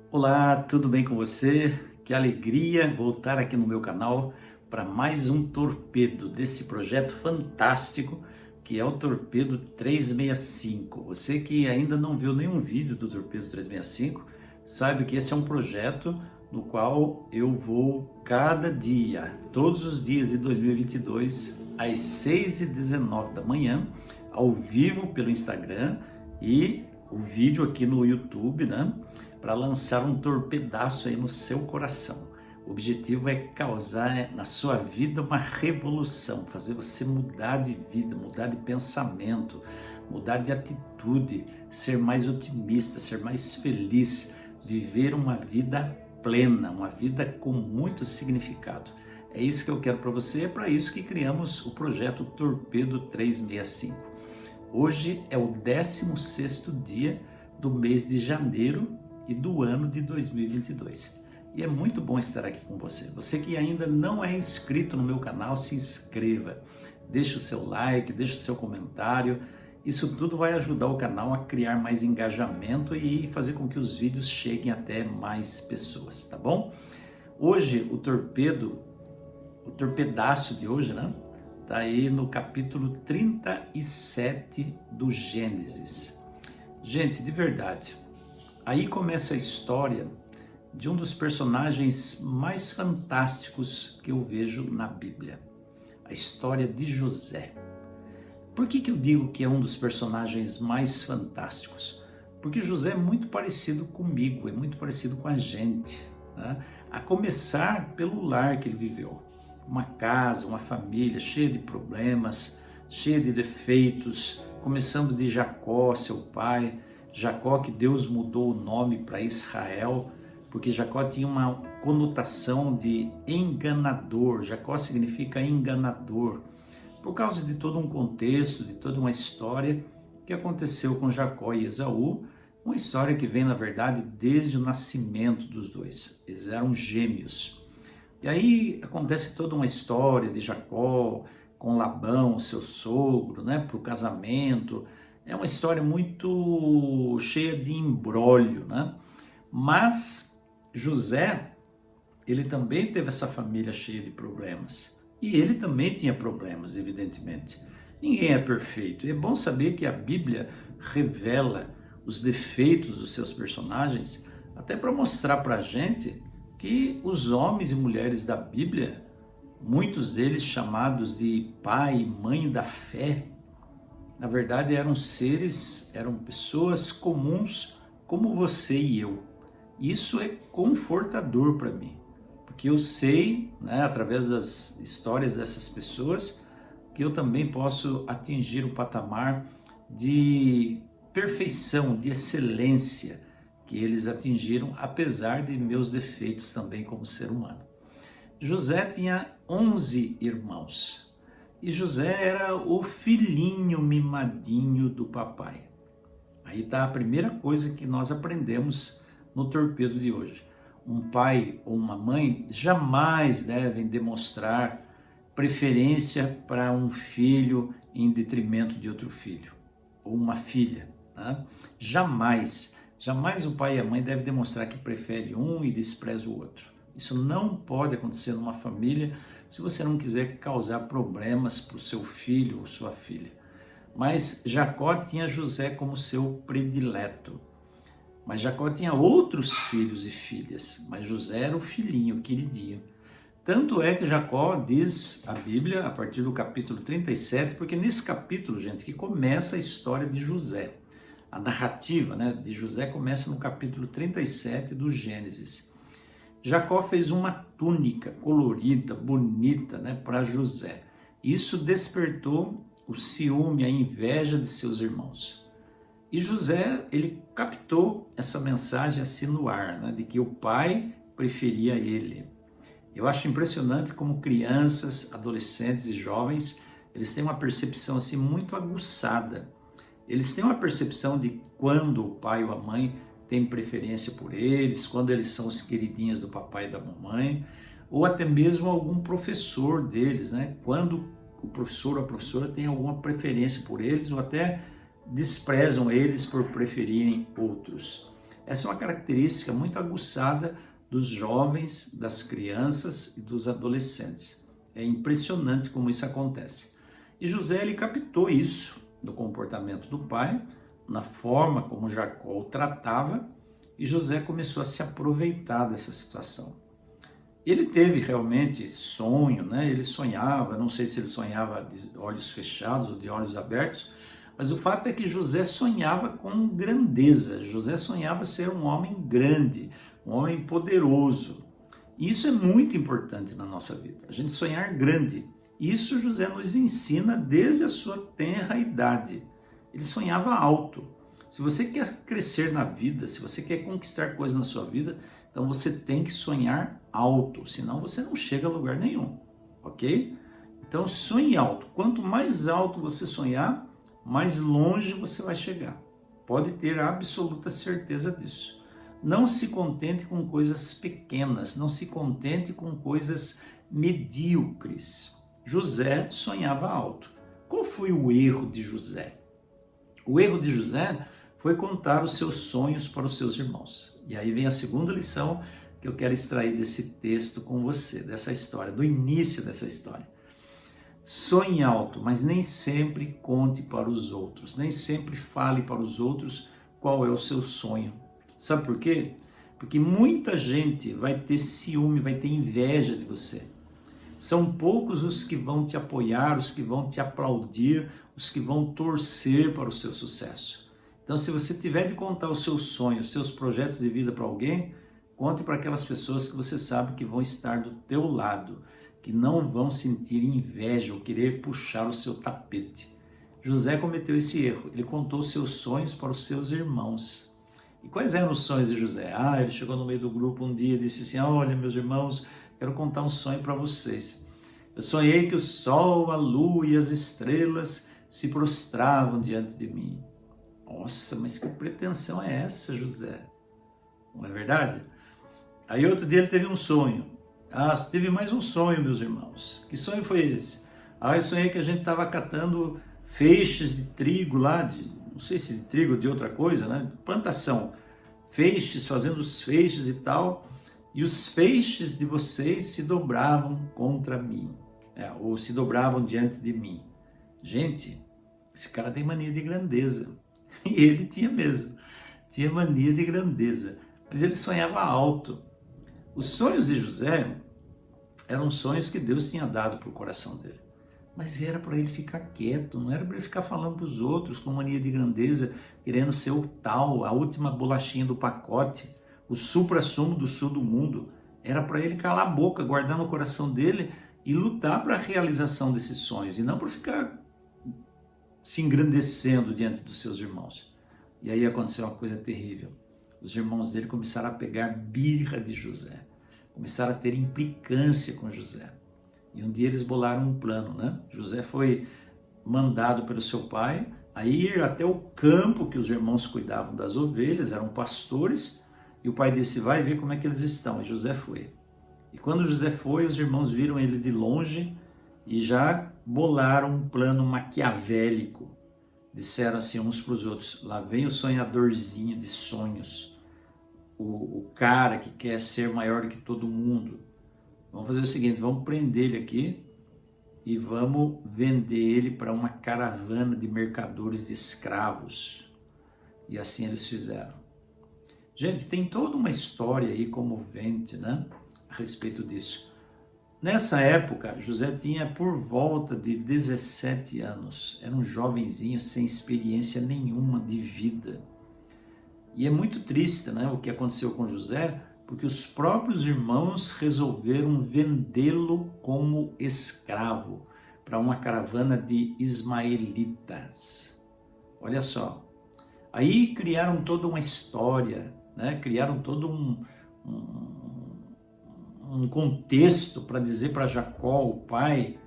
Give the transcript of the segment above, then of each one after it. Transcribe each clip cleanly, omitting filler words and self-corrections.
Olá, tudo bem com você? Que alegria voltar aqui no meu canal para mais um torpedo desse projeto fantástico que é o Torpedo 365. Você que ainda não viu nenhum vídeo do Torpedo 365, saiba que esse é um projeto no qual eu vou cada dia, todos os dias de 2022, às 6h19 da manhã, ao vivo pelo Instagram e o vídeo aqui no YouTube, né? Para lançar um torpedaço aí no seu coração. O objetivo é causar na sua vida uma revolução, fazer você mudar de vida, mudar de pensamento, mudar de atitude, ser mais otimista, ser mais feliz, viver uma vida plena, uma vida com muito significado. É isso que eu quero para você, é para isso que criamos o projeto Torpedo 365. Hoje é o 16º dia do mês de janeiro e do ano de 2022. E é muito bom estar aqui com você. Você que ainda não é inscrito no meu canal, se inscreva. Deixe o seu like, deixe o seu comentário. Isso tudo vai ajudar o canal a criar mais engajamento e fazer com que os vídeos cheguem até mais pessoas, tá bom? Hoje o torpedaço de hoje, né? Tá aí no capítulo 37 do Gênesis. Gente, de verdade, aí começa a história de um dos personagens mais fantásticos que eu vejo na Bíblia, a história de José. Por que eu digo que é um dos personagens mais fantásticos? Porque José é muito parecido comigo, é muito parecido com a gente, né? A começar pelo lar que ele viveu. Uma casa, uma família cheia de problemas, cheia de defeitos, começando de Jacó, seu pai. Jacó, que Deus mudou o nome para Israel, porque Jacó tinha uma conotação de enganador. Jacó significa enganador, por causa de todo um contexto, de toda uma história que aconteceu com Jacó e Esaú, uma história que vem, na verdade, desde o nascimento dos dois. Eles eram gêmeos. E aí acontece toda uma história de Jacó com Labão, seu sogro, né, para o casamento. É uma história muito cheia de imbróglio, né? Mas José, ele também teve essa família cheia de problemas. E ele também tinha problemas, evidentemente. Ninguém é perfeito. E é bom saber que a Bíblia revela os defeitos dos seus personagens, até para mostrar para a gente que os homens e mulheres da Bíblia, muitos deles chamados de pai e mãe da fé, na verdade eram pessoas comuns como você e eu. Isso é confortador para mim, porque eu sei, né, através das histórias dessas pessoas, que eu também posso atingir o patamar de perfeição, de excelência que eles atingiram, apesar de meus defeitos também como ser humano. José tinha 11 irmãos. E José era o filhinho mimadinho do papai. Aí está a primeira coisa que nós aprendemos no torpedo de hoje. Um pai ou uma mãe jamais devem demonstrar preferência para um filho em detrimento de outro filho, ou uma filha, né? Jamais o pai e a mãe devem demonstrar que prefere um e despreza o outro. Isso não pode acontecer numa família se você não quiser causar problemas para o seu filho ou sua filha. Mas Jacó tinha José como seu predileto. Mas Jacó tinha outros filhos e filhas, mas José era o filhinho, o queridinho. Tanto é que Jacó diz a Bíblia, a partir do capítulo 37, porque nesse capítulo, gente, que começa a história de José. A narrativa, né, de José começa no capítulo 37 do Gênesis. Jacó fez uma túnica colorida, bonita, né, para José. Isso despertou o ciúme, a inveja de seus irmãos. E José, ele captou essa mensagem assim no ar, né, de que o pai preferia ele. Eu acho impressionante como crianças, adolescentes e jovens, eles têm uma percepção assim muito aguçada. Eles têm uma percepção de quando o pai ou a mãe tem preferência por eles, quando eles são os queridinhos do papai e da mamãe, ou até mesmo algum professor deles, né? Quando o professor ou a professora tem alguma preferência por eles, ou até desprezam eles por preferirem outros. Essa é uma característica muito aguçada dos jovens, das crianças e dos adolescentes. É impressionante como isso acontece. E José, ele captou isso no comportamento do pai, na forma como Jacó o tratava, e José começou a se aproveitar dessa situação. Ele teve realmente sonho, né? Ele sonhava, não sei se ele sonhava de olhos fechados ou de olhos abertos, mas o fato é que José sonhava com grandeza, José sonhava ser um homem grande, um homem poderoso. E isso é muito importante na nossa vida, a gente sonhar grande. Isso José nos ensina desde a sua tenra idade. Ele sonhava alto. Se você quer crescer na vida, se você quer conquistar coisas na sua vida, então você tem que sonhar alto, senão você não chega a lugar nenhum, ok? Então sonhe alto. Quanto mais alto você sonhar, mais longe você vai chegar. Pode ter absoluta certeza disso. Não se contente com coisas pequenas, não se contente com coisas medíocres. José sonhava alto. Qual foi o erro de José? O erro de José foi contar os seus sonhos para os seus irmãos. E aí vem a segunda lição que eu quero extrair desse texto com você, dessa história, do início dessa história. Sonhe alto, mas nem sempre conte para os outros, nem sempre fale para os outros qual é o seu sonho. Sabe por quê? Porque muita gente vai ter ciúme, vai ter inveja de você. São poucos os que vão te apoiar, os que vão te aplaudir, os que vão torcer para o seu sucesso. Então, se você tiver de contar os seus sonhos, os seus projetos de vida para alguém, conte para aquelas pessoas que você sabe que vão estar do teu lado, que não vão sentir inveja ou querer puxar o seu tapete. José cometeu esse erro, ele contou os seus sonhos para os seus irmãos. E quais eram os sonhos de José? Ele chegou no meio do grupo um dia e disse assim: olha, meus irmãos, quero contar um sonho para vocês. Eu sonhei que o sol, a lua e as estrelas se prostravam diante de mim. Nossa, mas que pretensão é essa, José? Não é verdade? Aí outro dia ele teve um sonho. Teve mais um sonho, meus irmãos. Que sonho foi esse? Eu sonhei que a gente estava catando feixes de trigo lá, não sei se de trigo ou de outra coisa, né? Plantação. Feixes, fazendo os feixes e tal. E os feixes de vocês se dobravam contra mim. Ou se dobravam diante de mim. Gente, esse cara tem mania de grandeza. E ele tinha mesmo. Tinha mania de grandeza. Mas ele sonhava alto. Os sonhos de José eram sonhos que Deus tinha dado para o coração dele. Mas era para ele ficar quieto, não era para ele ficar falando para os outros com mania de grandeza, querendo ser o tal, a última bolachinha do pacote, o supra-sumo do sul do mundo. Era para ele calar a boca, guardar no coração dele e lutar para a realização desses sonhos, e não para ficar se engrandecendo diante dos seus irmãos. E aí aconteceu uma coisa terrível. Os irmãos dele começaram a pegar birra de José, começaram a ter implicância com José. E um dia eles bolaram um plano, né? José foi mandado pelo seu pai a ir até o campo que os irmãos cuidavam das ovelhas, eram pastores, e o pai disse: vai ver como é que eles estão. E José foi. E quando José foi, os irmãos viram ele de longe e já bolaram um plano maquiavélico. Disseram assim uns para os outros: lá vem o sonhadorzinho de sonhos, o cara que quer ser maior do que todo mundo. Vamos fazer o seguinte, vamos prender ele aqui e vamos vender ele para uma caravana de mercadores de escravos. E assim eles fizeram. Gente, tem toda uma história aí comovente, né, a respeito disso. Nessa época, José tinha por volta de 17 anos. Era um jovenzinho sem experiência nenhuma de vida. E é muito triste, né, o que aconteceu com José, porque os próprios irmãos resolveram vendê-lo como escravo para uma caravana de ismaelitas. Olha só. Aí criaram toda uma história, né? Criaram todo um contexto para dizer para Jacó, o pai,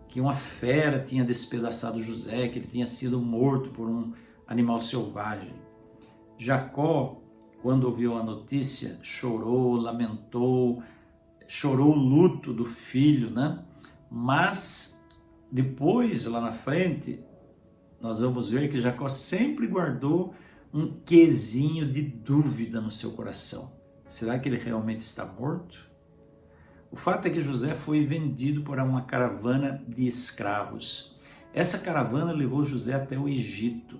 que uma fera tinha despedaçado José, que ele tinha sido morto por um animal selvagem. Jacó, quando ouviu a notícia, chorou, lamentou, chorou o luto do filho, né? Mas depois, lá na frente, nós vamos ver que Jacó sempre guardou um quesinho de dúvida no seu coração. Será que ele realmente está morto? O fato é que José foi vendido por uma caravana de escravos. Essa caravana levou José até o Egito.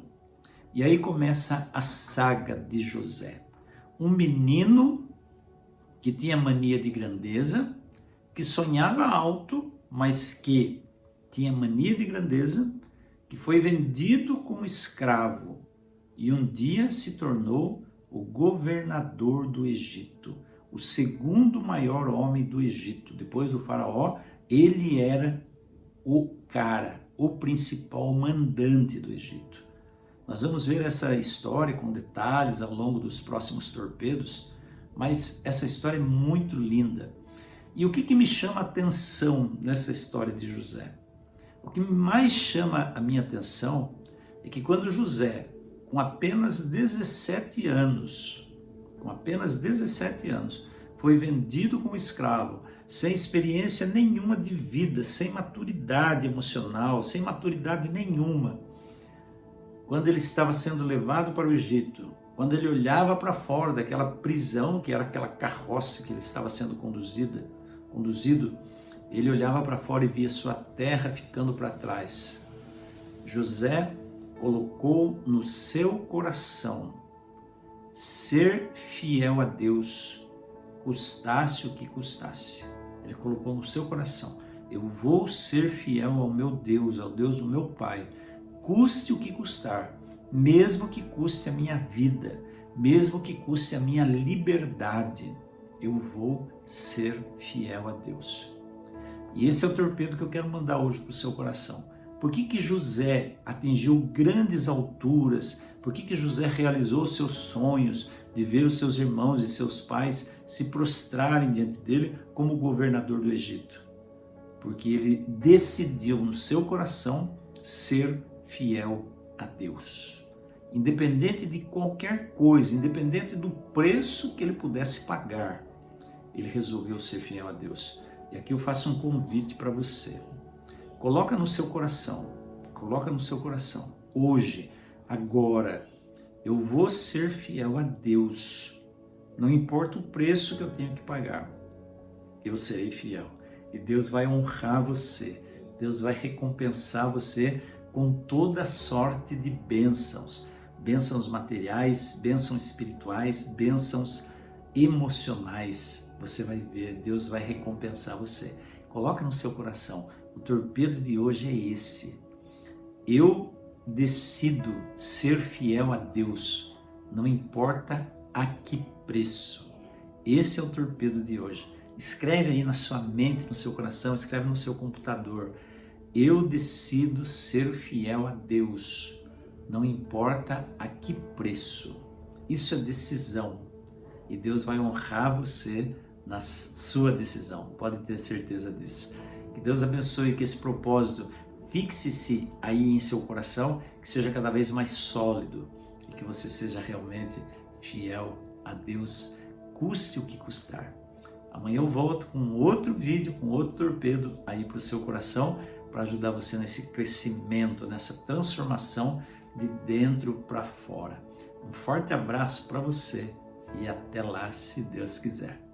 E aí começa a saga de José. Um menino que tinha mania de grandeza, que sonhava alto, mas que tinha mania de grandeza, que foi vendido como escravo e um dia se tornou o governador do Egito, o segundo maior homem do Egito. Depois do faraó, ele era o cara, o principal mandante do Egito. Nós vamos ver essa história com detalhes ao longo dos próximos torpedos, mas essa história é muito linda. E o que me chama a atenção nessa história de José? O que mais chama a minha atenção é que quando José, com apenas 17 anos, foi vendido como escravo, sem experiência nenhuma de vida, sem maturidade emocional, sem maturidade nenhuma, quando ele estava sendo levado para o Egito, quando ele olhava para fora daquela prisão, que era aquela carroça que ele estava sendo conduzido, ele olhava para fora e via sua terra ficando para trás. José colocou no seu coração ser fiel a Deus, custasse o que custasse. Ele colocou no seu coração: eu vou ser fiel ao meu Deus, ao Deus do meu Pai, custe o que custar, mesmo que custe a minha vida, mesmo que custe a minha liberdade, eu vou ser fiel a Deus. E esse é o torpedo que eu quero mandar hoje para o seu coração. Por que José atingiu grandes alturas? Por que José realizou seus sonhos de ver os seus irmãos e seus pais se prostrarem diante dele como governador do Egito? Porque ele decidiu no seu coração ser fiel a Deus. Independente de qualquer coisa, independente do preço que ele pudesse pagar, ele resolveu ser fiel a Deus. E aqui eu faço um convite para você. Coloca no seu coração, hoje, agora, eu vou ser fiel a Deus. Não importa o preço que eu tenho que pagar, eu serei fiel. E Deus vai honrar você, Deus vai recompensar você com toda sorte de bênçãos. Bênçãos materiais, bênçãos espirituais, bênçãos emocionais. Você vai ver, Deus vai recompensar você. Coloca no seu coração, o torpedo de hoje é esse: eu decido ser fiel a Deus, não importa a que preço. Esse é o torpedo de hoje. Escreve aí na sua mente, no seu coração, escreve no seu computador: eu decido ser fiel a Deus, não importa a que preço. Isso é decisão, e Deus vai honrar você na sua decisão, pode ter certeza disso. Que Deus abençoe, que esse propósito fixe-se aí em seu coração, que seja cada vez mais sólido e que você seja realmente fiel a Deus, custe o que custar. Amanhã eu volto com outro vídeo, com outro torpedo aí para o seu coração, para ajudar você nesse crescimento, nessa transformação de dentro para fora. Um forte abraço para você e até lá, se Deus quiser.